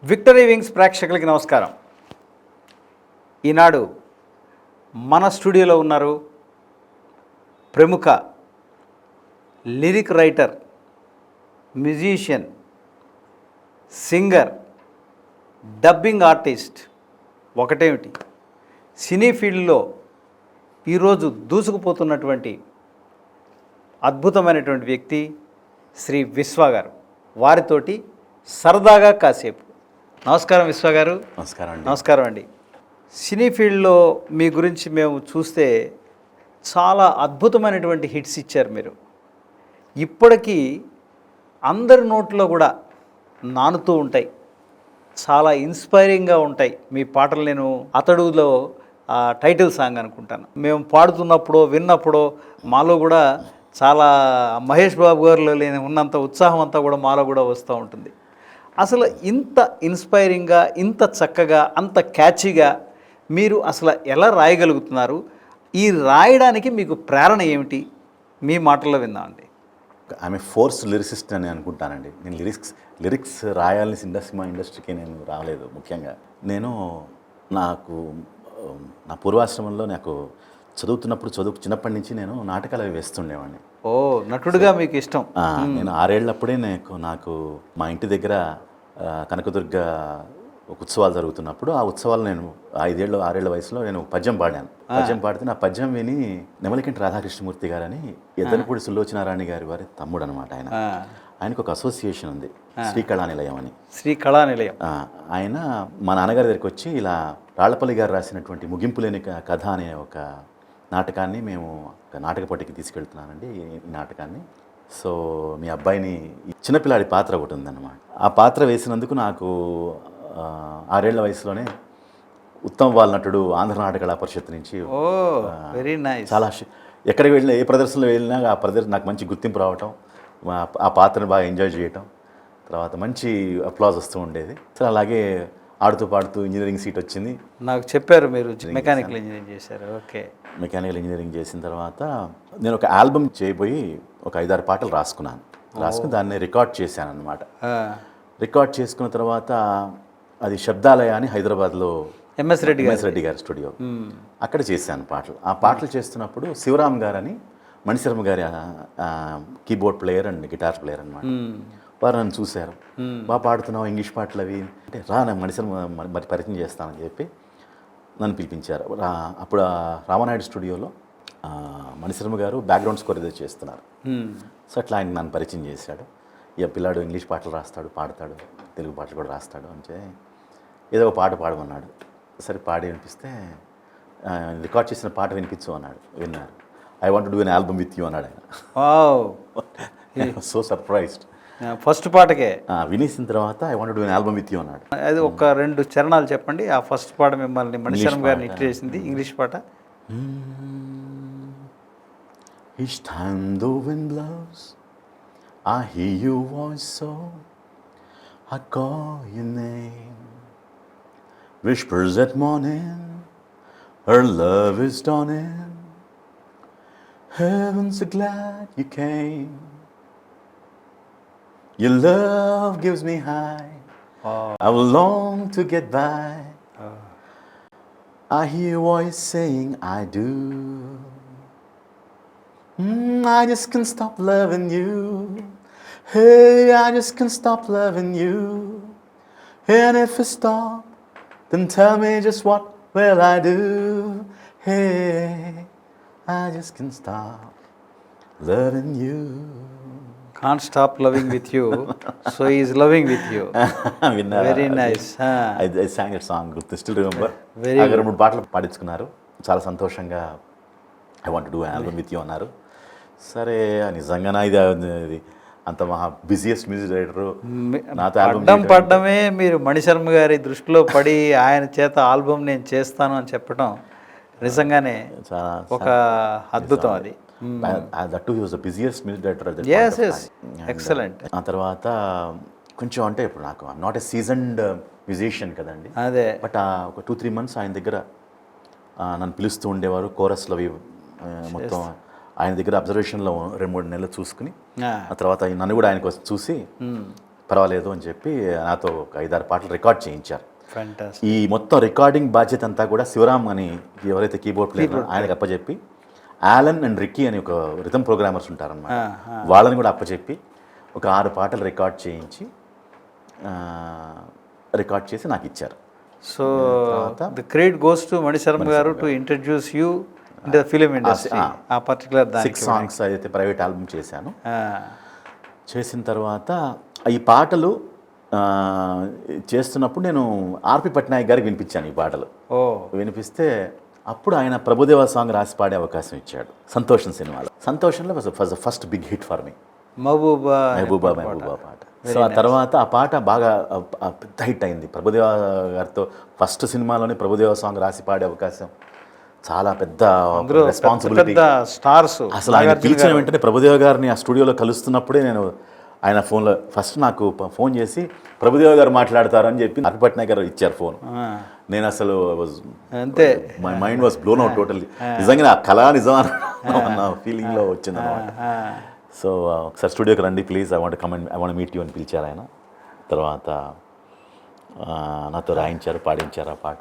Victory wings ప్రేక్షకులకి నమస్కారం. ఈనాడు మన స్టూడియోలో ఉన్నారు ప్రముఖ lyric writer, musician, singer, dubbing artist, ఒకటేమిటి సినీ ఫీల్డ్లో ఈరోజు దూసుకుపోతున్నటువంటి అద్భుతమైనటువంటి వ్యక్తి శ్రీ విశ్వ గారు. వారితోటి సరదాగా కాసేపు. నమస్కారం విశ్వ గారు. నమస్కారం అండి. నమస్కారం అండి. సినీ ఫీల్డ్లో మీ గురించి మేము చూస్తే చాలా అద్భుతమైనటువంటి హిట్స్ ఇచ్చారు మీరు. ఇప్పటికీ అందరి నోట్లో కూడా నానుతూ ఉంటాయి, చాలా ఇన్స్పైరింగ్గా ఉంటాయి మీ పాటలు. నేను అతడులో టైటిల్ సాంగ్ అనుకుంటాను, మేము పాడుతున్నప్పుడు విన్నప్పుడు మాలో కూడా చాలా మహేష్ బాబు గారిలో లేని ఉన్నంత ఉత్సాహం అంతా కూడా మాలో కూడా వస్తూ ఉంటుంది. అసలు ఇంత ఇన్స్పైరింగ్గా, ఇంత చక్కగా, అంత క్యాచీగా మీరు అసలు ఎలా రాయగలుగుతున్నారు? ఈ రాయడానికి మీకు ప్రేరణ ఏమిటి? మీ మాటల్లో విందామండి. ఆమె ఫోర్స్ లిరిసిస్ట్ అని అనుకుంటానండి. నేను లిరిక్స్ రాయాలని ఇండస్ట్రీకి నేను రాలేదు. ముఖ్యంగా నేను నా పూర్వాశ్రమంలో చిన్నప్పటి నుంచి నేను నాటకాలు అవి వేస్తుండేవాడిని. ఓ, నటుడుగా మీకు ఇష్టం? నేను 6 ఏళ్ళప్పుడే నాకు మా ఇంటి దగ్గర కనకదుర్గ ఉత్సవాలు జరుగుతున్నప్పుడు ఆ ఉత్సవాలు నేను 6 ఏళ్ల వయసులో నేను పద్యం పాడాను. పద్యం పాడితే నా పద్యం విని నెమలికంటి రాధాకృష్ణమూర్తి గారని ఎద్దనపూడి సులోచనారాణి గారి వారి తమ్ముడు అనమాట. ఆయనకు ఒక అసోసియేషన్ ఉంది, శ్రీకళానిలయం అని. శ్రీకళానిలయం. ఆయన మా నాన్నగారి దగ్గరికి వచ్చి ఇలా రాళ్లపల్లి గారు రాసినటువంటి ముగింపు లేని కథ అనే ఒక నాటకాన్ని మేము ఒక నాటక పోటీకి తీసుకెళ్తున్నానండి. ఈ నాటకాన్ని సో మీ అబ్బాయిని చిన్నపిల్లాడి పాత్ర ఒకటి ఉందన్నమాట. ఆ పాత్ర వేసినందుకు నాకు 6 ఏళ్ల వయసులోనే ఉత్తమ బాల నటుడు ఆంధ్ర నాటక కళా పరిషత్ నుంచి వెరీ నైస్. చాలా ఎక్కడికి వెళ్ళినా, ఏ ప్రదర్శనలో వెళ్ళినా ఆ ప్రదర్శన నాకు మంచి గుర్తింపు రావటం, ఆ పాత్రను బాగా ఎంజాయ్ చేయటం, తర్వాత మంచి అప్లాజ్ వస్తూ ఉండేది. సో అలాగే ఆడుతూ పాడుతూ ఇంజనీరింగ్ సీట్ వచ్చింది. నాకు చెప్పారు మీరు మెకానికల్ ఇంజనీరింగ్ చేశారు. ఓకే. మెకానికల్ ఇంజనీరింగ్ చేసిన తర్వాత నేను ఒక ఆల్బమ్ చేయబోయి ఒక 5-6 పాటలు రాసుకుని దాన్ని రికార్డ్ చేశాను అనమాట. రికార్డ్ చేసుకున్న తర్వాత అది శబ్దాలయ అని హైదరాబాద్లో ఎంఎస్ రెడ్డి గారి స్టూడియో, అక్కడ చేశాను పాటలు. ఆ పాటలు చేస్తున్నప్పుడు శివరామ్ గారని మణిశర్మ గారి keyboard player and guitar player అనమాట. వారు నన్ను చూశారు, బాగా పాడుతున్నావు ఇంగ్లీష్ పాటలు అవి అంటే, నేను మణిశర్మ మరి పరిచయం చేస్తానని చెప్పి నన్ను పిలిపించారు. అప్పుడు రామానాయుడు స్టూడియోలో మణిశర్మ గారు బ్యాక్గ్రౌండ్ స్కోర్ ఏదో చేస్తున్నారు. సో అట్లా ఆయన నన్ను పరిచయం చేశాడు. ఇక పిల్లాడు ఇంగ్లీష్ పాటలు రాస్తాడు, పాడతాడు, తెలుగు పాటలు కూడా రాస్తాడు అంటే ఏదో ఒక పాట పాడమన్నాడు. సరే పాడి వినిపిస్తే రికార్డ్ చేసిన పాట వినిపించు అన్నాడు. విన్నారు. I want to do an album with you అన్నాడు ఆయన. So surprised. ఫస్ట్ పాటకే వినేసిన తర్వాత I want to do an album with you అన్నాడు. అది ఒక 2 చరణాలు చెప్పండి. ఆ ఫస్ట్ పాట మిమ్మల్ని మణిశర్మ గారిని హిట్ చేసింది ఇంగ్లీష్ పాట. Each time the wind blows, I hear your voice, so I call your name. Whispers at morning, our love is dawning. Heaven's so glad you came. Your love gives me high. I will long to get by. I hear your voice saying I do. I just can't stop loving you. Hey, I just can't stop loving you. And if I stop, then tell me just what will I do. Hey, I just can't stop loving you. Can't stop loving with you, so he is loving with you. Very nice. I sang that song, still remember. Very good. 2-3 పాటలు పాడించుకున్నారు. చాలా సంతోషంగా I want do album with you అన్నారు. సరే నిజంగానా ఇది అంత మహా busiest music director నాతో అడ్డం పడ్డమే మీరు మణిశర్మ గారి దృష్టిలో పడి ఆయన చేత ఆల్బమ్ నేను చేస్తాను అని చెప్పడం నిజంగానే ఒక అద్భుతం. అది that he was the busiest music director. yes excellent. ఆ తర్వాత కొంచెం అంటే ఇప్పుడు నాకు నాట్ ఎ సీజన్డ్ మ్యూజిషియన్ కదండి. అదే బట్ ఒక 2-3 months ఆయన దగ్గర నన్ను పిలుస్తూ ఉండేవారు. కోరస్లో మొత్తం ఆయన దగ్గర అబ్జర్వేషన్లో 2-3 నెలలు చూసుకుని, ఆ తర్వాత నన్ను కూడా ఆయన కోసం చూసి పర్వాలేదు అని చెప్పి నాతో ఒక 5-6 పాటలు రికార్డ్ చేయించారు. ఫ్యాంటాస్టిక్. ఈ మొత్తం రికార్డింగ్ బాధ్యత అంతా కూడా శివరామ్ అని ఎవరైతే కీబోర్డ్ ప్లేయర్ ఆయనకు అప్పచెప్పి, యాలన్ అండ్ రిక్కీ అని ఒక రిథమ్ ప్రోగ్రామర్స్ ఉంటారన్నమాట, వాళ్ళని కూడా అప్పచెప్పి ఒక 6 పాటలు రికార్డ్ చేసి నాకు ఇచ్చారు. So the credit goes to Manisharma గారు to introduce you in the film industry. ఆ పర్టికులర్ 6 సాంగ్స్ అయితే ప్రైవేట్ ఆల్బమ్ చేశాను. చేసిన తర్వాత ఈ పాటలు చేస్తున్నప్పుడు నేను ఆర్పి పట్నాయక్ గారికి వినిపించాను ఈ పాటలు. వినిపిస్తే అప్పుడు ఆయన ప్రభుదేవ సాంగ్ రాసి పాడే అవకాశం ఇచ్చాడు సంతోషం సినిమాలో. సంతోషంలో was first big hit for me, Mahabooba పాట. సో ఆ తర్వాత ఆ పాట బాగా పెద్ద హిట్ అయింది. ప్రభుదేవ గారితో ఫస్ట్ సినిమాలోనే ప్రభుదేవ సాంగ్ రాసి పాడే అవకాశం చాలా పెద్ద రెస్పాన్సిబిలిటీ. స్టార్స్ అసలు ఆయన పిలిచిన వెంటనే ప్రభుదేవ గారిని ఆ స్టూడియోలో కలుస్తున్నప్పుడే నేను ఆయన ఫోన్లో ఫస్ట్ నాకు ఫోన్ చేసి ప్రభుదేవ గారు మాట్లాడతారు అని చెప్పి ఆర్పి పట్నాయక్ గారు ఇచ్చారు ఫోన్. నేను అసలు అంతే, my mind was blown out totally. నిజంగా ఆ కళ నిజం అన్న ఫీలింగ్లో వచ్చింది అనమాట. సో ఒకసారి స్టూడియోకి రండి please, I want come and I want meet you అని పిలిచారు ఆయన. తర్వాత నాతో రాయించారు, పాడించారు ఆ పాట.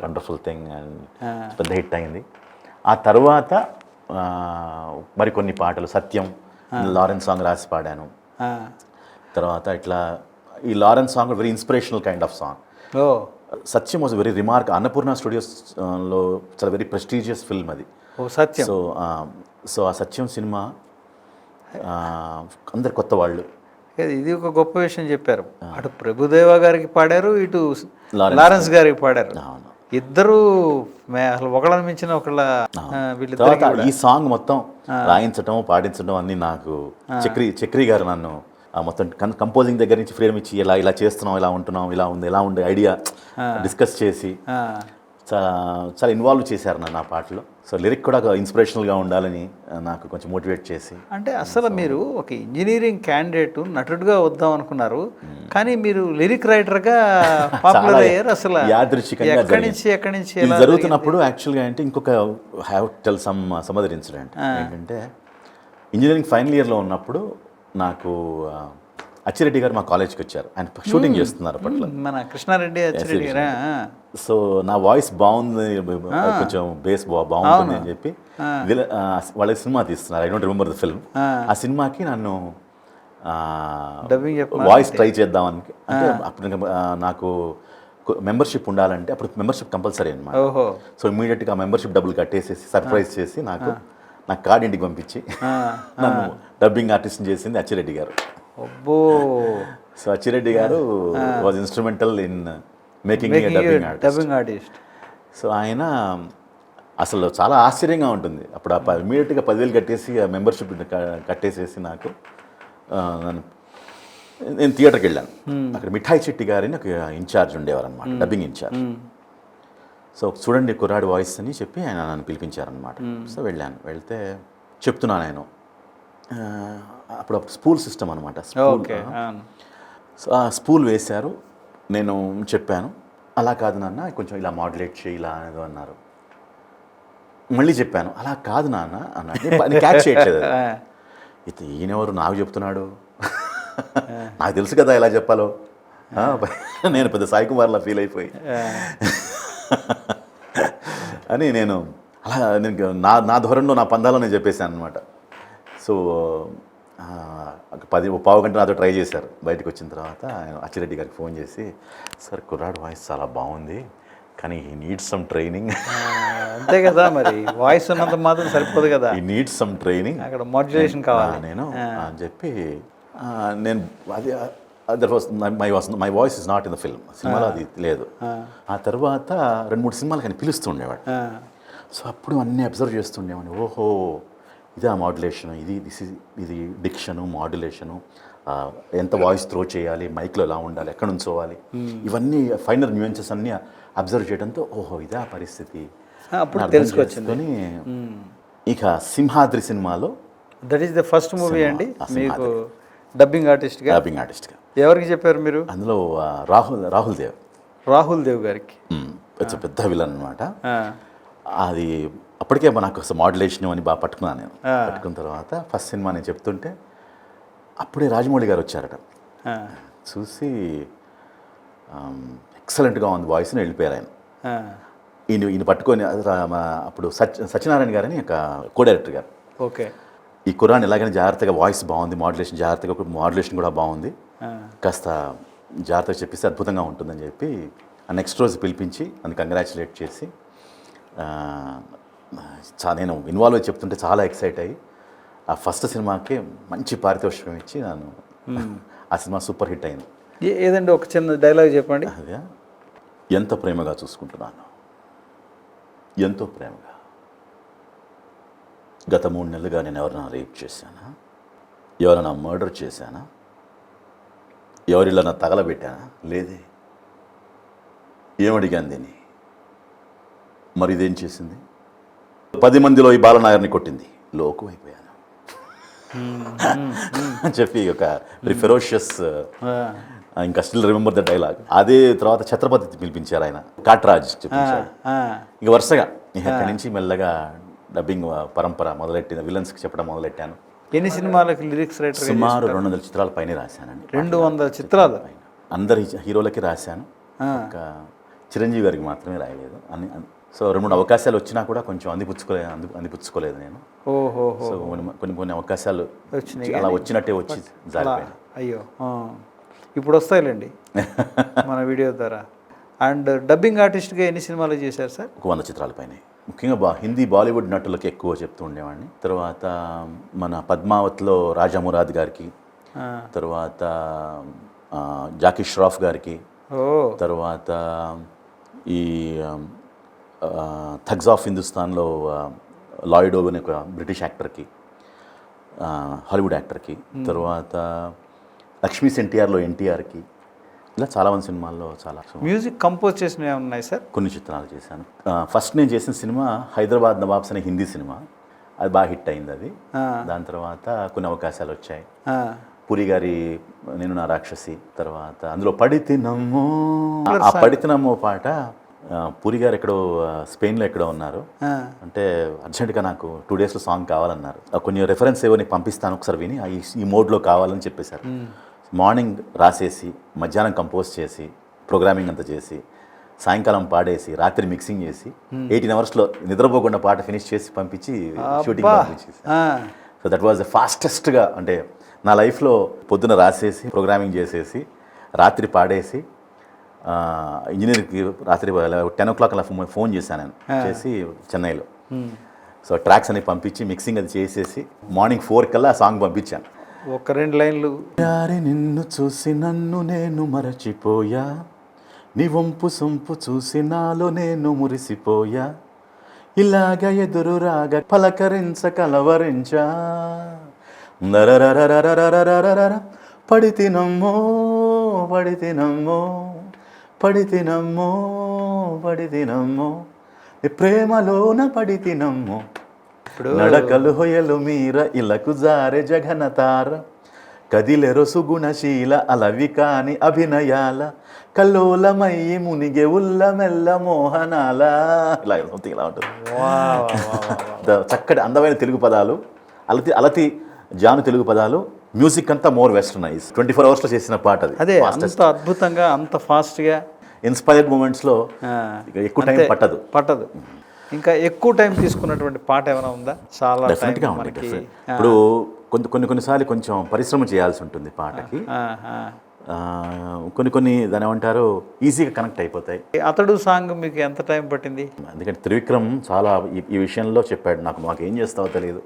వండర్ఫుల్ థింగ్ అండ్ పెద్ద హిట్ అయింది. ఆ తర్వాత మరికొన్ని పాటలు సత్యం, లారెన్స్ సాంగ్ రాసి పాడాను. తర్వాత ఇట్లా ఈ Lawrence song very inspirational kind of song. Satyam was very remark. Annapurna స్టూడియోస్లో చాలా వెరీ ప్రెస్టీజియస్ ఫిల్మ్ అది. సత్యం. సో ఆ సత్యం సినిమా అందరు కొత్త వాళ్ళు. ఇది ఒక గొప్ప విషయం చెప్పారు. అటు ప్రభుదేవ గారికి పాడారు, ఇటు లారెన్స్ గారికి పాడారు. ఇద్దరు అసలు ఒకళ్ళని మించిన ఒకళ్ళ. ఈ సాంగ్ మొత్తం రాయించడం, పాడించడం అన్నీ నాకు చక్రి గారు నన్ను మొత్తం కంపోజింగ్ దగ్గర నుంచి ఫ్రీడమ్ ఇచ్చి ఇలా చేస్తున్నాం, ఇలా ఉంటున్నాం, ఇలా ఉండే ఐడియా డిస్కస్ చేసి చాలా ఇన్వాల్వ్ చేశారు నన్ను ఆ పాటలో. సో లిరిక్ కూడా ఇన్స్పిరేషనల్గా ఉండాలని నాకు కొంచెం మోటివేట్ చేసి. అంటే అసలు మీరు ఒక ఇంజనీరింగ్ క్యాండిడేట్ నటుడుగా వద్దాం అనుకున్నారు, కానీ మీరు లిరిక్ రైటర్గా పాపులర్ అయ్యారు. అసలు యాదృచ్ఛికంగా ఎక్కడి నుంచి జరుగుతున్నప్పుడు యాక్చువల్గా అంటే ఇంకొక have tell some other incident ఏంటంటే, ఇంజనీరింగ్ ఫైనల్ ఇయర్లో ఉన్నప్పుడు నాకు అచ్చిరెడ్డి గారు మా కాలేజ్కి వచ్చారు. ఆయన షూటింగ్ చేస్తున్నారు అప్పట్లో, మన కృష్ణారెడ్డి అచ్చిరెడ్డి గారు. సో నా వాయిస్ బాగుంది, కొంచెం బేస్ బాగుంటుంది అని చెప్పి వాళ్ళ సినిమా తీస్తున్నారు. I don't remember the film. ఆ సినిమాకి నన్ను వాయిస్ ట్రై చేద్దామని, అంటే అప్పుడు నాకు మెంబర్షిప్ ఉండాలంటే అప్పుడు మెంబర్షిప్ కంపల్సరీ అనమాట. సో ఇమీడియట్గా మెంబర్షిప్ డబ్బులు కట్టేసేసి సర్ప్రైజ్ చేసి నాకు కార్డ్ ఇంటికి పంపించి నన్ను డబ్బింగ్ ఆర్టిస్ట్ని చేసింది అచ్చిరెడ్డి గారు. సో అచ్చిరెడ్డి గారు was instrumental in making dubbing artist. So ఆయన అసలు చాలా ఆశ్చర్యంగా ఉంటుంది. అప్పుడు ఇమీడియట్గా 10,000 కట్టేసి ఆ మెంబర్షిప్ కట్టేసేసి నాకు నేను థియేటర్కి వెళ్ళాను. అక్కడ మిఠాయి చెట్టి గారిని ఒక ఇన్ఛార్జ్ ఉండేవారు అనమాట, డబ్బింగ్ ఇన్ఛార్జ్. సో చూడండి కుర్రాడి వాయిస్ అని చెప్పి ఆయన నన్ను పిలిపించారనమాట. సో వెళ్తే చెప్తున్నాను నేను అప్పుడు స్పూల్ సిస్టమ్ అనమాట. సో ఆ స్పూల్ వేశారు, నేను చెప్పాను అలా కాదు నాన్న కొంచెం ఇలా మాడ్యులేట్ చేయి ఇలా అనేది అన్నారు. మళ్ళీ చెప్పాను అలా కాదు నాన్న అన్నాడు. క్యాచ్ చేయట్లేదు. ఈయనెవరు నాకు చెప్తున్నాడు, నాకు తెలుసు కదా ఎలా చెప్పాలో. నేను పెద్ద సాయి కుమార్లా ఫీల్ అయిపోయి అని నేను నా ధోరణిలో నా పందాలో నేను చెప్పేశాను అనమాట. సో 10-15 గంట నాతో ట్రై చేశారు. బయటకు వచ్చిన తర్వాత ఆయన అచ్చిరెడ్డి గారికి ఫోన్ చేసి, సార్ కుర్రాడు వాయిస్ చాలా బాగుంది కానీ ఈ నీడ్స్ సమ్ ట్రైనింగ్. అంతే కదా, మరి వాయిస్ ఉన్నంత మాత్రం సరిపోదు కదా, ఈ నీడ్స్ సమ్ ట్రైనింగ్, అక్కడ మోడ్యులేషన్ కావాలి నేను అని చెప్పి నేను my voice is not in the film, సినిమాలో అది లేదు. ఆ తర్వాత 2-3 సినిమాలు కానీ పిలుస్తుండేవాడు. సో అప్పుడు అన్నీ అబ్జర్వ్ చేస్తుండేవాడిని. ఓహో ఇదే మాడ్యులేషన్, ఇది డిక్షను, మాడ్యులేషను, ఎంత వాయిస్ త్రో చేయాలి, మైక్లో ఎలా ఉండాలి, ఎక్కడ ఉంచోవాలి, ఇవన్నీ ఫైనల్ న్యూయెన్సెస్ అన్నీ అబ్జర్వ్ చేయడంతో ఓహో ఇదే ఆ పరిస్థితి అప్పుడు తెలుసుకొచ్చిందని. ఇక సింహాద్రి సినిమాలో that is the first movie అండి మీకు డబ్బింగ్ ఆర్టిస్ట్గా. ఎవరికి చెప్పారు మీరు? అందులో రాహుల్ దేవ్ గారికి. పెద్ద విలన్ అనమాట. అది అప్పటికే నాకు అసలు మాడ్యులేషన్ అని బాగా పట్టుకున్నాను నేను. పట్టుకున్న తర్వాత ఫస్ట్ సినిమా నేను చెప్తుంటే అప్పుడే రాజమౌళి గారు వచ్చారట. చూసి ఎక్సలెంట్గా ఉంది వాయిస్ అని వెళ్ళిపోయారు ఆయన. ఆ, ఈయన పట్టుకొని అప్పుడు సత్యనారాయణ గారని ఒక కో డైరెక్టర్ గారు, ఓకే. ఈ కుర్రాన్ని ఎలాగైనా జాగ్రత్తగా వాయిస్ బాగుంది, మాడ్యులేషన్ జాగ్రత్తగా, మాడ్యులేషన్ కూడా బాగుంది, ఆ, కాస్త జాగ్రత్తగా చెప్పిస్తే అద్భుతంగా ఉంటుందని చెప్పి నెక్స్ట్ రోజు పిలిపించి నన్ను కంగ్రాచులేట్ చేసి నేను ఇన్వాల్వ్ అయి చెప్తుంటే చాలా ఎక్సైట్ అయ్యి ఆ ఫస్ట్ సినిమాకి మంచి పారితోషికం ఇచ్చి నన్ను ఆ సినిమా సూపర్ హిట్ అయింది. ఏదండి ఒక చిన్న డైలాగ్ చెప్పండి. అదే, ఎంత ప్రేమగా చూసుకుంటున్నాను, ఎంతో ప్రేమగా. గత 3 నెలలుగా నేను ఎవరైనా రేప్ చేశానా, ఎవరైనా మర్డర్ చేశానా, ఎవరిళ్ళన్నా తగలబెట్టానా? లేదే. ఏమడిగాను దీన్ని, మరి ఇదేం చేసింది? 10 మందిలో ఈ బాలనాయర్ని కొట్టింది, లోకు అయిపోయాను అని చెప్పి ఒక వెరీ ఫెరోషియస్, ఇంకా స్టిల్ రిమెంబర్ ద డైలాగ్. అదే తర్వాత ఛత్రపతి పిలిపించారు ఆయన, కాట్రాజ్ చెప్పించారు. ఇక వరుసగా ఇక్కడి నుంచి మెల్లగా డబ్బింగ్ పరంపర మొదలెట్టిన, విలన్స్కి చెప్పడం మొదలెట్టాను. ఎన్ని సినిమాలకి లిరిక్స్ రైటర్? సుమారు 200 చిత్రాల పైన రాశానండి. 200 చిత్రాలు అందరి హీరోలకి రాశాను, ఒక చిరంజీవి గారికి మాత్రమే రాయలేదు. సో 2-3 అవకాశాలు వచ్చినా కూడా కొంచెం అందిపుచ్చుకోలేదు నేను. ఓహో. సో కొన్ని అవకాశాలు వచ్చినాయి, అలా వచ్చినట్టే వచ్చి జారిపోయాను. అయ్యో, ఇప్పుడు వస్తాయిలేండి మన వీడియో ద్వారా. అండ్ డబ్బింగ్ ఆర్టిస్ట్గా ఎన్ని సినిమాలు చేశారు సార్? ఒక 100 చిత్రాల పైన. ముఖ్యంగా హిందీ బాలీవుడ్ నటులకు ఎక్కువ చెప్తూ ఉండేవాడిని. తర్వాత మన పద్మావతిలో రాజా మురాద్ గారికి, తర్వాత జాకీ ష్రాఫ్ గారికి, తర్వాత ఈ థగ్స్ ఆఫ్ హిందుస్థాన్లో లాయిడ్ ఓవెన్ ఒక బ్రిటిష్ యాక్టర్కి, హాలీవుడ్ యాక్టర్కి, తర్వాత లక్ష్మీ ఎన్టీఆర్లో ఎన్టీఆర్కి, ఇలా చాలామంది సినిమాల్లో చాలా. మ్యూజిక్ కంపోజ్ చేసినవి ఏమైనా ఉన్నాయి సార్? కొన్ని చిత్రాలు చేశాను. ఫస్ట్ నేను చేసిన సినిమా హైదరాబాద్ నవాబ్స్ అనే హిందీ సినిమా, అది బాగా హిట్ అయింది. అది దాని తర్వాత కొన్ని అవకాశాలు వచ్చాయి. పూరి గారి నేను నా రాక్షసి, తర్వాత అందులో పడితే నమ్మో, ఆ పడితే నమ్మో పాట పూరి గారు ఎక్కడో స్పెయిన్లో ఎక్కడో ఉన్నారు, అంటే అర్జెంటుగా నాకు 2 డేస్లో సాంగ్ కావాలన్నారు. కొన్ని రెఫరెన్స్ ఏవో నీకు పంపిస్తాను, ఒకసారి విని ఈ మోడ్లో కావాలని చెప్పేశారు. మార్నింగ్ రాసేసి, మధ్యాహ్నం కంపోజ్ చేసి, ప్రోగ్రామింగ్ అంతా చేసి, సాయంకాలం పాడేసి, రాత్రి మిక్సింగ్ చేసి 18 అవర్స్లో నిద్రపోకుండా పాట ఫినిష్ చేసి పంపించి షూటింగ్ పంపించేసి. సో దట్ వాజ్ ద ఫాస్టెస్ట్గా, అంటే నా లైఫ్లో పొద్దున రాసేసి, ప్రోగ్రామింగ్ చేసేసి, రాత్రి పాడేసి, ఇంజనీర్కి రాత్రి 10 o'clock అలా ఫోన్ చేశాను నేను, చేసి చెన్నైలో. సో ట్రాక్స్ అన్ని పంపించి మిక్సింగ్ అది చేసేసి మార్నింగ్ 4 కల్లా ఆ సాంగ్ పంపించాను. ఒక 2 లైన్లు. నిన్ను చూసి నన్ను నేను మరచిపోయా, నీ వంపు సొంపు చూసి నాలో నేను మురిసిపోయా, ఇలాగ ఎదురు రాగా పలకరించ కలవరించా, పడితినమ్మో పడితినమ్మో పడితినమ్మో పడితినమ్మో, ప్రేమలోన పడితినమ్మో, నడకలు హొయలు మీర ఇలకు జారె జగనతార, కదిలె సుగుణశీల అలవి కాని అభినయాల, కల్లోలమయ్యి మునిగే ఉల్ల మెల్ల మోహనాల, ఇలా సంథింగ్ ఇలా ఉంటుంది. చక్కటి అందమైన తెలుగు పదాలు, అలతి జాను తెలుగు పదాలు, మ్యూజిక్ అంతా మోర్ వెస్టర్నైజ్. 24 అవర్స్లో చేసిన పాట అది. అదే అంత అద్భుతంగా, అంత ఫాస్ట్గా, ఇన్స్పైర్డ్ మూమెంట్స్లో ఎక్కువ టైం పట్టదు. ఇంకా ఎక్కువ టైం తీసుకున్నటువంటి పాట ఏమైనా ఉందా? చాలా డెఫినెట్గా ఉంది. ఇప్పుడు కొన్నిసార్లు కొంచెం పరిశ్రమ చేయాల్సి ఉంటుంది పాటకి. కొన్ని దాని ఏమంటారు, ఈజీగా కనెక్ట్ అయిపోతాయి. అతడు సాంగ్ మీకు ఎంత టైం పట్టింది? ఎందుకంటే త్రివిక్రమ్ చాలా ఈ విషయంలో చెప్పాడు, మాకు ఏం చేస్తావో తెలియదు,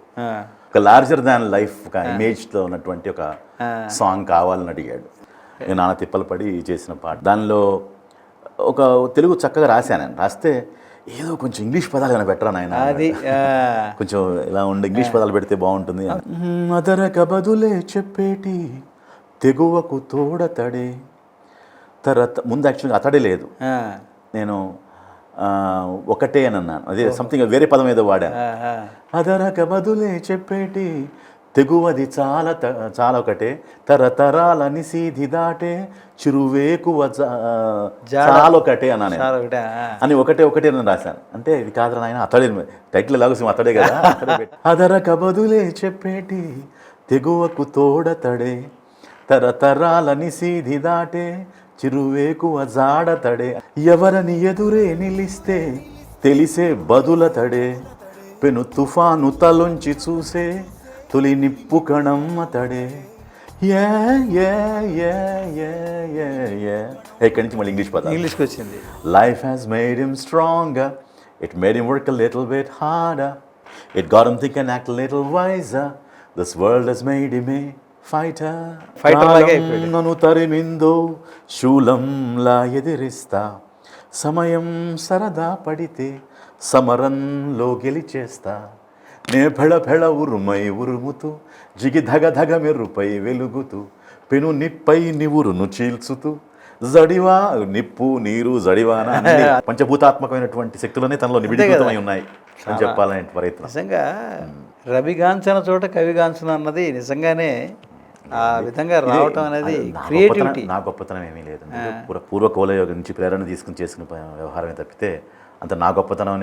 ఒక లార్జర్ దాన్ లైఫ్ ఒక ఇమేజ్తో ఉన్నటువంటి ఒక సాంగ్ కావాలని అడిగాడు. నేను నాన్న తిప్పలు పడి చేసిన పాట. దానిలో ఒక తెలుగు చక్కగా రాశాను. రాస్తే ఏదో కొంచెం ఇంగ్లీష్ పదాలు ఏమైనా పెట్టరా నాయన, అది కొంచెం ఇలా ఉండి ఇంగ్లీష్ పదాలు పెడితే బాగుంటుంది. అదరక బదులే చెప్పేటి తెగువకు తోడతడే ముందు యాక్చువల్గా అతడే లేదు, నేను ఒకటే అని అన్నాను. అదే సంథింగ్ వేరే పదం ఏదో వాడాను. అదరక బదులే చెప్పేటి తెగువది చాలా ఒకటే, తరతరాలని సీది దాటే చిరువేకువ చాలా ఒకటే అన్నాను అని, ఒకటే అని రాశాను. అంటే ఇది కాదురా నాయన, అతడే టైటిల్ ఎలాగో అతడే కదా. అదరక బదులే చెప్పేటి తెగువకు తోడతడే తరతరాలని సీది దాటే చిరువేకువ జాడతడే ఎవరని ఎదురే నిలిస్తే తెలిసే బదులతడే పెను తుఫాను తలొంచి చూసే తొలి నిప్పు కణమ్మతడే ఎక్కడి నుంచి మళ్ళీ ఇంగ్లీష్ పదాలు. ఇంగ్లీష్కి వచ్చింది. Life has made him stronger. It made him work a little bit harder. It got him think and act a little wiser. This world has made him a fighter. Fighter లాగే అయిపోయాడు. నన్ను తరిమిందో శూలంలా ఎదిరిస్తా, సమయం సరదా పడితే సమరంలో గెలిచేస్తా, నే ఫెళ ఫెళ ఉరుమై ఉరుముతూ జిగి ధగ ధగ మెరుపై వెలుగుతూ పెను నిప్పై నివురును చీల్చుతూ జడివా నిప్పు నీరు జడివాన అన్ని పంచభూతాత్మకమైనటువంటి శక్తులనే తనలో నిబిడీకృతమై ఉన్నాయి అని చెప్పాలనే ప్రయత్నం. నిజంగా రవిగాంచన చోట కవిగాంచన అన్నది నిజంగానే ఆ విధంగా రావటం అనేది క్రియేటివిటీ. నా గొప్పతనం ఏమీ లేదు. పూర్వ కౌలయోగం నుంచి ప్రేరణ తీసుకుని చేసుకునే వ్యవహారమే తప్పితే అంత నా గొప్పతనం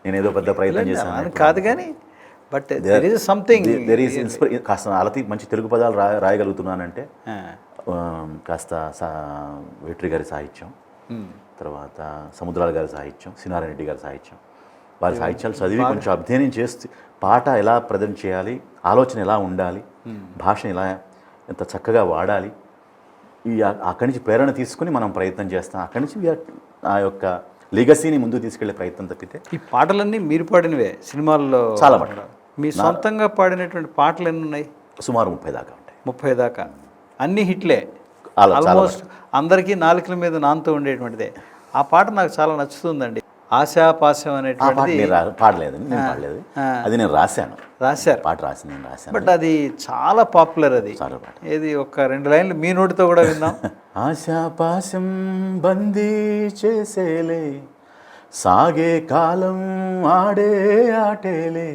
నేనేదో పెద్ద ప్రయత్నం చేశాను కాదు. కానీ బట్ దెర్ ఈజ్ సంథింగ్, కాస్త అలతి మంచి తెలుగు పదాలు రాయగలుగుతున్నానంటే కాస్త వేట్రి గారి సాహిత్యం, తర్వాత సముద్రాల గారి సాహిత్యం, సినారాయణ రెడ్డి గారి సాహిత్యం, వారి సాహిత్యాలు చదివి కొంచెం అధ్యయనం చేస్తే పాట ఎలా ప్రజెంట్ చేయాలి, ఆలోచన ఎలా ఉండాలి, భాషను ఎలా ఎంత చక్కగా వాడాలి, అక్కడి నుంచి ప్రేరణ తీసుకుని మనం ప్రయత్నం చేస్తాం. అక్కడి నుంచి ఆ యొక్క లెగసీని ముందుకు తీసుకెళ్లే ప్రయత్నం తప్పితే. ఈ పాటలన్నీ మీరు పాడినవే సినిమాల్లో చాలా పాటలు. మీ సొంతంగా పాడినటువంటి పాటలు ఎన్ని ఉన్నాయి? సుమారు 30 దాకా ఉంటాయి. 30 దాకా అన్ని హిట్లే, ఆల్మోస్ట్ అందరికీ నాలుకల మీద నాంతో ఉండేటువంటిదే. ఆ పాట నాకు చాలా నచ్చుతుందండి. ఆశాపాశం అనేటువంటిది పాడలేదు, నేను పాడలేదు, అది నేను రాశాను. పాట నేను రాశాను. బట్ అది చాలా పాపులర్. అది ఏది ఒక 2 లైన్లు మీ నోటితో కూడా విన్నాం. ఆశాపాశం బందీ చేసేలే, సాగే కాలం ఆడే ఆటేలే,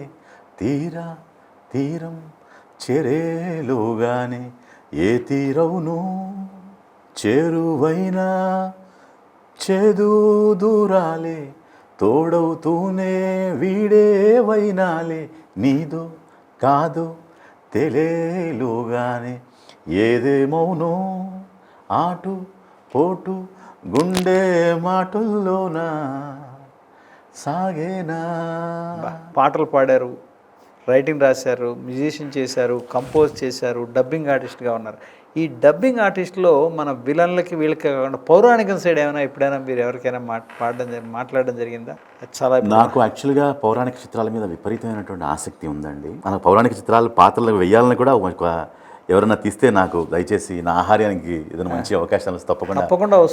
తీరం చెరేలోగానే ఏ తీరవును చేరువైనా చేదు దూరాలే, తోడవుతూనే వీడే వైనాలే, నీదో కాదో తెలియలోగానే ఏదేమౌనో ఆటు పోటు గుండె మాటల్లోనా సాగేనా. పాటలు పాడారు, రైటింగ్ రాశారు, మ్యూజిషియన్ చేశారు, కంపోజ్ చేశారు, డబ్బింగ్ ఆర్టిస్ట్గా ఉన్నారు. ఈ డబ్బింగ్ ఆర్టిస్ట్లో మన విలన్లకి వీళ్ళకి కాకుండా పౌరాణికం సైడ్ ఏమైనా ఎప్పుడైనా మీరు ఎవరికైనా మాట్లాడడం జరిగిందా? చాలా నాకు యాక్చువల్గా పౌరాణిక చిత్రాల మీద విపరీతమైనటువంటి ఆసక్తి ఉందండి. నాకు పౌరాణిక చిత్రాలు పాత్రలు వేయాలని కూడా ఎవరైనా తీస్తే నాకు దయచేసి నా ఆహార్యానికి ఏదైనా మంచి అవకాశాలు తప్పకుండా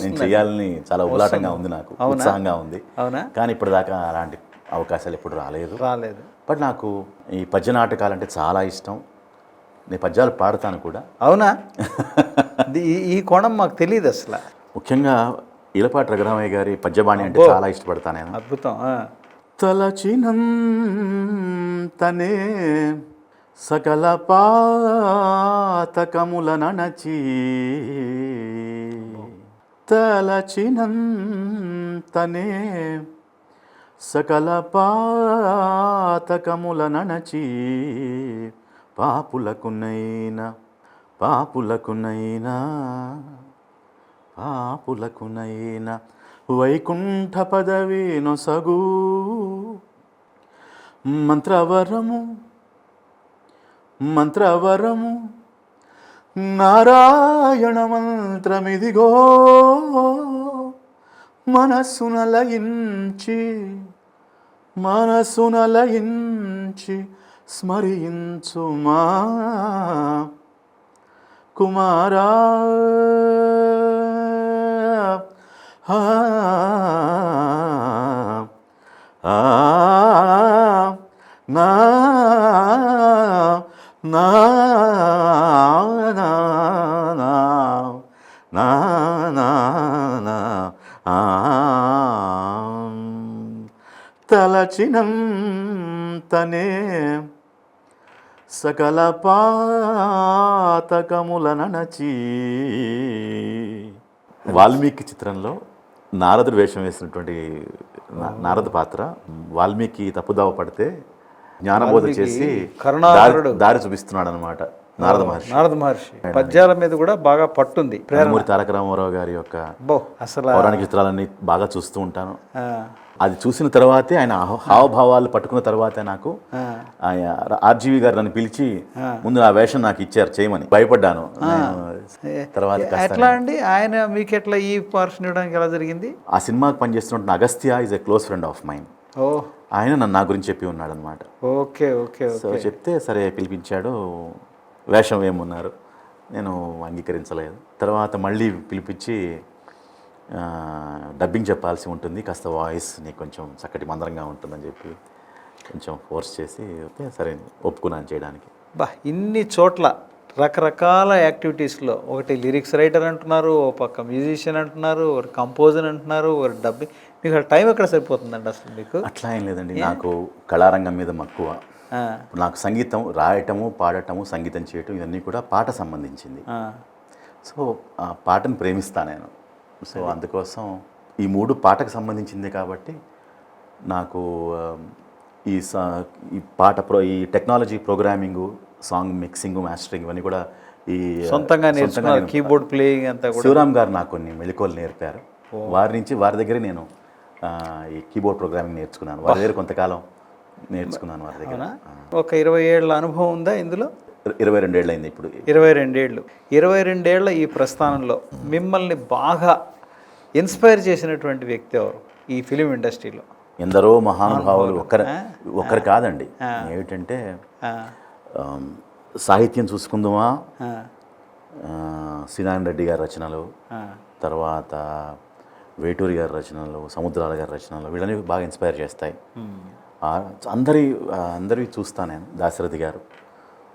నేను చేయాలని చాలా ఉల్లాటంగా ఉంది, నాకు ఉత్సాహంగా ఉంది. అవునా? కానీ ఇప్పటిదాకా అలాంటి అవకాశాలు ఎప్పుడు రాలేదు. బట్ నాకు ఈ పద్య నాటకాలంటే చాలా ఇష్టం. నేను పద్యాలు పాడతాను కూడా. అవునా? ఈ కోణం మాకు తెలియదు అసలు. ముఖ్యంగా ఈలపాటి రఘురామయ్య గారి పద్యబాణి అంటే చాలా ఇష్టపడతాను నేను. అద్భుతం. తలచినంతనే సకల పాతకముల నణచి, తలచినంతనే సకల పాతకముల నణచి, పాపులకునైనా వైకుంఠ పదవి నొసగు మంత్రవరము నారాయణ మంత్రమిదిగో, మనసునలయించి స్మరించుమా కుమారా. నా తలచినంతనే సకల పాతకముల నణచి. వాల్మీకి చిత్రంలో నారదుడు వేషం వేసినటువంటి నారద పాత్ర, వాల్మీకి తప్పుదావ పడితే జ్ఞానబోధ చేసి దారి చూపిస్తున్నాడు అనమాట. నారద మహర్షి. నారద మహర్షి పద్యాల మీద కూడా బాగా పట్టుంది. నందమూరి తారక రామారావు గారి యొక్క అసలు పౌరాణిక చిత్రాలన్నీ బాగా చూస్తూ ఉంటాను. ఆ, అది చూసిన తర్వాతే ఆయన హావభావాలు పట్టుకున్న తర్వాతే నాకు ఆర్జీవి గారు నన్ను పిలిచి ముందు ఆ వేషం నాకు ఇచ్చారు చేయమని. భయపడ్డాను. తర్వాత ఎట్లా అండి ఆయన మీకు ఎట్లా ఈ పర్సన్ ఇవ్వడానికి ఎలా జరిగింది? ఆ సినిమాకి పనిచేస్తున్న Agastya is a close friend of mine. ఓ ఆయన నన్ను నా గురించి చెప్పి ఉన్నాడు అనమాట. ఓకే ఓకే సో చెప్తే సరే పిలిపించాడు. వేషం ఏమున్నారు, నేను అంగీకరించలేదు. తర్వాత మళ్ళీ పిలిపించి డబ్బింగ్ చెప్పాల్సి ఉంటుంది, కాస్త వాయిస్ నీకు కొంచెం చక్కటి మందరంగా ఉంటుందని చెప్పి కొంచెం ఫోర్స్ చేసి సరే ఒప్పుకున్నాను చేయడానికి. ఇన్ని చోట్ల రకరకాల యాక్టివిటీస్లో ఒకటి లిరిక్స్ రైటర్ అంటున్నారు, ఓ పక్క మ్యూజిషియన్ అంటున్నారు, ఒకటి కంపోజర్ అంటున్నారు, ఒకటి డబ్బింగ్. మీకు టైం ఎక్కడ సరిపోతుందండి అసలు మీకు? అట్లా ఏం లేదండి, నాకు కళారంగం మీద మక్కువ. నాకు సంగీతం రాయటము, పాడటము, సంగీతం చేయటం ఇవన్నీ కూడా పాట సంబంధించింది. సో ఆ పాటను ప్రేమిస్తాను నేను. సో అందుకోసం ఈ మూడు పాటకు సంబంధించింది కాబట్టి నాకు ఈ పాట ఈ technology programming, song mixing, mastering ఇవన్నీ కూడా ఈ సొంతంగా నేర్చుకున్నారు. కీబోర్డ్ ప్లేయింగ్ అంతా కూడా శివరామ్ గారు నాకు కొన్ని మెళకువలు నేర్పారు. వారి దగ్గర నేను ఈ కీబోర్డ్ ప్రోగ్రామింగ్ నేర్చుకున్నాను. వారి దగ్గర కొంతకాలం నేర్చుకున్నాను వారి దగ్గర. ఒక 20 ఏళ్ళ అనుభవం ఉందా ఇందులో? 22 ఏళ్ళు అయింది ఇప్పుడు. 22 ఏళ్ళు. 22 ఏళ్ల ఈ ప్రస్థానంలో మిమ్మల్ని బాగా ఇన్స్పైర్ చేసినటువంటి వ్యక్తి ఎవరు ఈ ఫిలిం ఇండస్ట్రీలో? ఎందరో మహానుభావులు, ఒక్కరు కాదండి. ఏమిటంటే సాహిత్యం చూసుకుందామా, శ్రీనారాయణ రెడ్డి గారి రచనలు, తర్వాత వేటూరి గారి రచనలు, సముద్రాల గారి రచనలు, వీళ్ళని బాగా ఇన్స్పైర్ చేస్తాయి. అందరివి చూస్తాను నేను. దాశరథి గారు,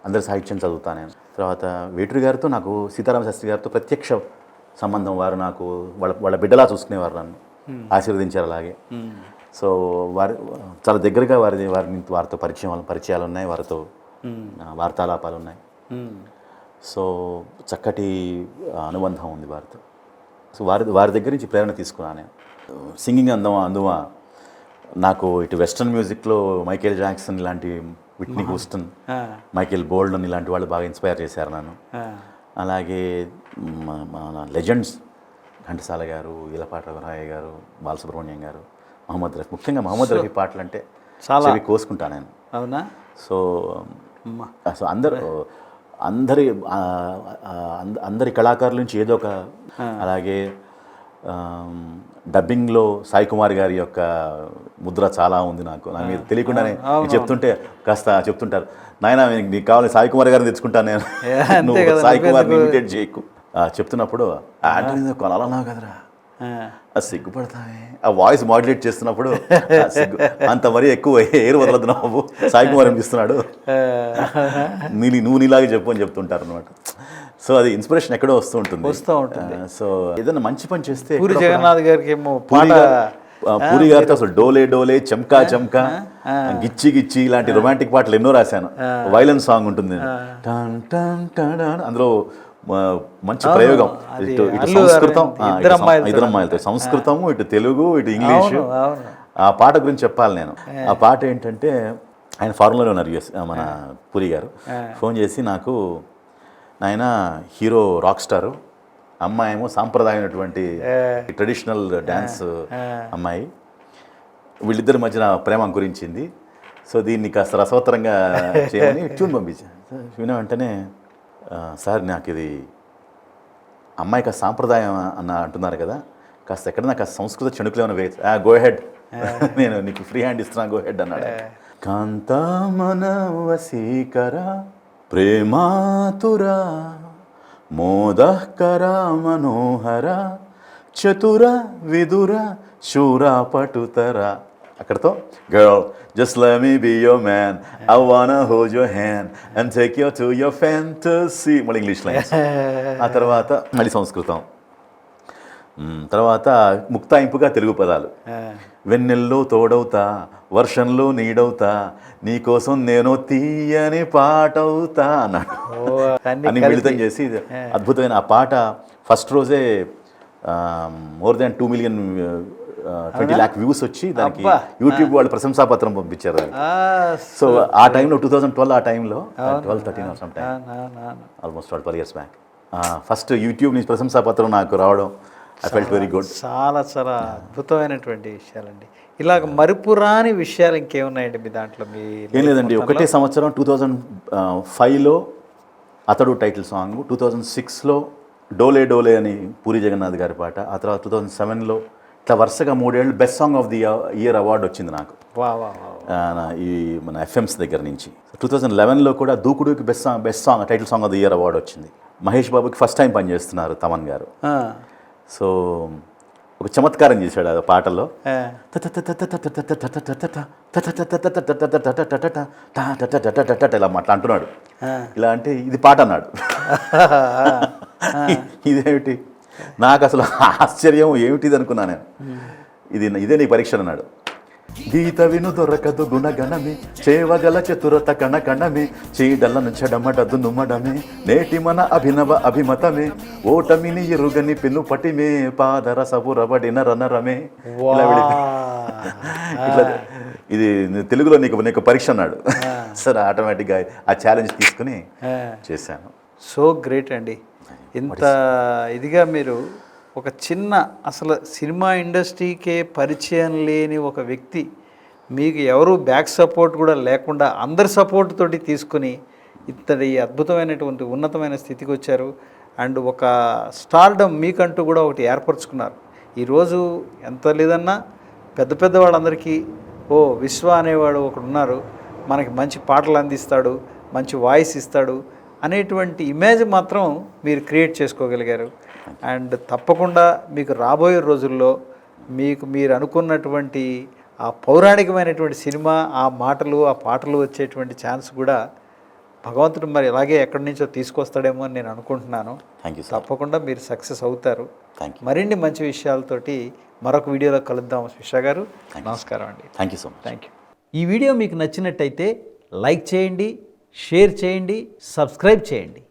అందరి సాహిత్యం చదువుతాను నేను. తర్వాత వేటూరి గారితో నాకు, సీతారామ శాస్త్రి గారితో ప్రత్యక్ష సంబంధం. వారు నాకు వాళ్ళ బిడ్డలా చూసుకునేవారు, నన్ను ఆశీర్వదించారు అలాగే. సో చాలా దగ్గరగా వారితో పరిచయాలు ఉన్నాయి, వారితో వార్తాలాపాలు ఉన్నాయి. సో చక్కటి అనుబంధం ఉంది వారితో. సో వారి దగ్గర నుంచి ప్రేరణ తీసుకున్నాను నేను. సింగింగ్ అందువా నాకు ఇటు వెస్ట్రన్ మ్యూజిక్లో మైకేల్ జాక్సన్ ఇలాంటి, విట్నీ హ్యూస్టన్, మైకేల్ బోల్డన్ ఇలాంటి వాళ్ళు బాగా ఇన్స్పైర్ చేశారు నన్ను. అలాగే మన లెజెండ్స్ ఘంటసాల గారు, ఈలపాటి రఘురామయ్య గారు, బాలసుబ్రహ్మణ్యం గారు, మహమ్మద్ రఫీ. ముఖ్యంగా మహమ్మద్ రఫీ పాటలు అంటే చాలా కోసుకుంటాను నేను. అవునా? సో అందరి కళాకారుల నుంచి ఏదో ఒక. అలాగే డబ్బింగ్లో సాయి కుమార్ గారి యొక్క ముద్ర చాలా ఉంది నాకు, నా మీద తెలియకుండానే. చెప్తుంటే కాస్త చెప్తుంటారు, నాయన నీకు కావాలి సాయి కుమార్ గారిని తెచ్చుకుంటాను నేను, నువ్వు సాయి కుమార్ని ఇమిటేట్ చేయకు చెప్తున్నప్పుడు. అంటే కొనాలన్నా కదరా, సిగ్గుపడతామే ఆ వాయిస్ మాడ్యులేట్ చేస్తున్నప్పుడు. అంత మరీ ఎక్కువ ఏరు వదలదు నువ్వు, సాయి కుమార్ అనిపిస్తున్నాడు, నువ్వు నీలాగే చెప్పు అని చెప్తుంటారు అనమాట. సో అది ఇన్స్పిరేషన్ ఎక్కడో వస్తూ ఉంటుంది. సో ఏదైనా మంచి పని చేస్తే, పూరి జగన్నాథ్ గారికి ఏమో పూరి గారితో అసలు డోలే డోలే, చెంకా చెంకా, గిచ్చి గిచ్చి ఇలాంటి రొమాంటిక్ పాటలు ఎన్నో రాశాను. వైలెన్స్ సాంగ్ ఉంటుంది, అందులో మంచి ప్రయోగం. ఇటు సంస్కృతం, ఇద్దరు అమ్మాయిలతో సంస్కృతము, ఇటు తెలుగు, ఇటు ఇంగ్లీషు. ఆ పాట గురించి చెప్పాలి నేను. ఆ పాట ఏంటంటే, ఆయన ఫారెన్లో ఉన్నారు, యుఎస్, మన పూరి గారు. ఫోన్ చేసి నాకు, నాయన హీరో రాక్ స్టారు, అమ్మాయి ఏమో సాంప్రదాయమైనటువంటి ట్రెడిషనల్ డ్యాన్స్ అమ్మాయి, వీళ్ళిద్దరి మధ్యన ప్రేమ గురించింది. సో దీన్ని కాస్త రసవత్తరంగా చేయమని ట్యూన్ పంపించాను. విన వెంటనే, సార్ నాకు ఇది అమ్మాయి కాస్త సాంప్రదాయం అంటున్నారు కదా, కాస్త ఎక్కడన్నా కాస్త సంస్కృత చెణుకులు ఏమైనా వేయచ్చు, గో హెడ్, నేను నీకు ఫ్రీ హ్యాండ్ ఇస్తున్నా, గో హెడ్ అన్నాడు. కాంతా మన వశీకర ప్రేమాతురా మోదకర మనోహర చతుర విదుర శూర పటుతర. అక్కడతో girl just let me be your man, I wanna hold your hand and take you to your fantasy. మళ్ళీ ఇంగ్లీష్ లైన్స్. ఆ తర్వాత మళ్ళీ సంస్కృతం. తర్వాత ముక్తాయింపుగా తెలుగు పదాలు. వెన్నెల్లో తోడవుతా, వర్షంలో నీడవుతా, నీకోసం నేను తీయని పాటవుతా అన్నాడు. అన్ని మిళితం చేసి అద్భుతమైన ఆ పాట ఫస్ట్ రోజే more than 2 million 20 lakh views వచ్చి దానికి అబ్బా. యూట్యూబ్ వాళ్ళు ప్రశంసాపత్రం పంపించారు దానికి. సో ఆ టైంలో 2012 ఆ టైంలో 12-13 some time almost 12 years back first YouTube నుంచి ప్రశంసాపత్రం నాకు రావడం ఐ ఫెల్ట్ వెరీ గుడ్. చాలా చాలా అద్భుతమైనటువంటి విషయాలండి. ఇలాగ మరుపురాని విషయాలు ఇంకేమున్నాయండి మీ దాంట్లో? మీ ఏం లేదండి, ఒకటే సంవత్సరం 2005లో అతడు టైటిల్ సాంగ్, 2006లో డోలే డోలే అని పూరి జగన్నాథ్ గారి పాట, ఆ తర్వాత 2007లో ఇట్లా వరుసగా 3 ఏళ్ళు best song of the year award వచ్చింది నాకు ఈ మన ఎఫ్ఎంస్ దగ్గర నుంచి. 2011లో కూడా దూకుడుకి best song title song of the year award వచ్చింది. మహేష్ బాబుకి ఫస్ట్ టైం పనిచేస్తున్నారు తమన్ గారు. సో ఒక చమత్కారం చేశాడు ఆ పాటల్లో, ఇలా అట్లా అంటున్నాడు. ఇలా అంటే ఇది పాట అన్నాడు. ఇదేమిటి నాకు అసలు ఆశ్చర్యం, ఏమిటిది అనుకున్నా నేను. ఇదే నీ పరీక్ష అన్నాడు. గీత విను దొరకదు గుణగణమే, చేవగల చతురత కణకణమే, చీడలను చెడమడదు నుమ్మడమే, నేటి మన అభినవ అభిమతమే, ఓటమిని ఎరుగని పెను పటిమే, పాదరసపు రబడిన రణరమే. ఇట్లా ఇది తెలుగులో నీకు పరీక్ష అన్నాడు. సరే ఆటోమేటిక్గా ఆ ఛాలెంజ్ తీసుకుని చేశాను. సో గ్రేట్ అండి. ఇంత ఇదిగా మీరు ఒక చిన్న అసలు సినిమా ఇండస్ట్రీకే పరిచయం లేని ఒక వ్యక్తి, మీకు ఎవరు బ్యాక్ సపోర్ట్ కూడా లేకుండా అందరి సపోర్ట్ తోటి తీసుకుని ఇత్తడి అద్భుతమైనటువంటి ఉన్నతమైన స్థితికి వచ్చారు. అండ్ ఒక స్టార్డమ్ మీకంటూ కూడా ఒకటి ఏర్పరచుకున్నారు. ఈరోజు ఎంత లేదన్నా పెద్ద పెద్ద వాళ్ళందరికీ విశ్వ అనేవాడు ఒకడు ఉన్నారు, మనకి మంచి పాటలు అందిస్తాడు, మంచి వాయిస్ ఇస్తాడు అనేటువంటి ఇమేజ్ మాత్రం మీరు క్రియేట్ చేసుకోగలిగారు. అండ్ తప్పకుండా మీకు రాబోయే రోజుల్లో మీరు అనుకున్నటువంటి ఆ పౌరాణికమైనటువంటి సినిమా, ఆ మాటలు ఆ పాటలు వచ్చేటువంటి ఛాన్స్ కూడా భగవంతుడు మరి ఇలాగే ఎక్కడి నుంచో తీసుకొస్తాడేమో అని నేను అనుకుంటున్నాను. తప్పకుండా మీరు సక్సెస్ అవుతారు. మరిన్ని మంచి విషయాలతోటి మరొక వీడియోలో కలుద్దాం. విశ్వ గారు నమస్కారం అండి. Thank you so much. Thank you. ఈ వీడియో మీకు నచ్చినట్టయితే లైక్ చేయండి, షేర్ చేయండి, సబ్స్క్రైబ్ చేయండి.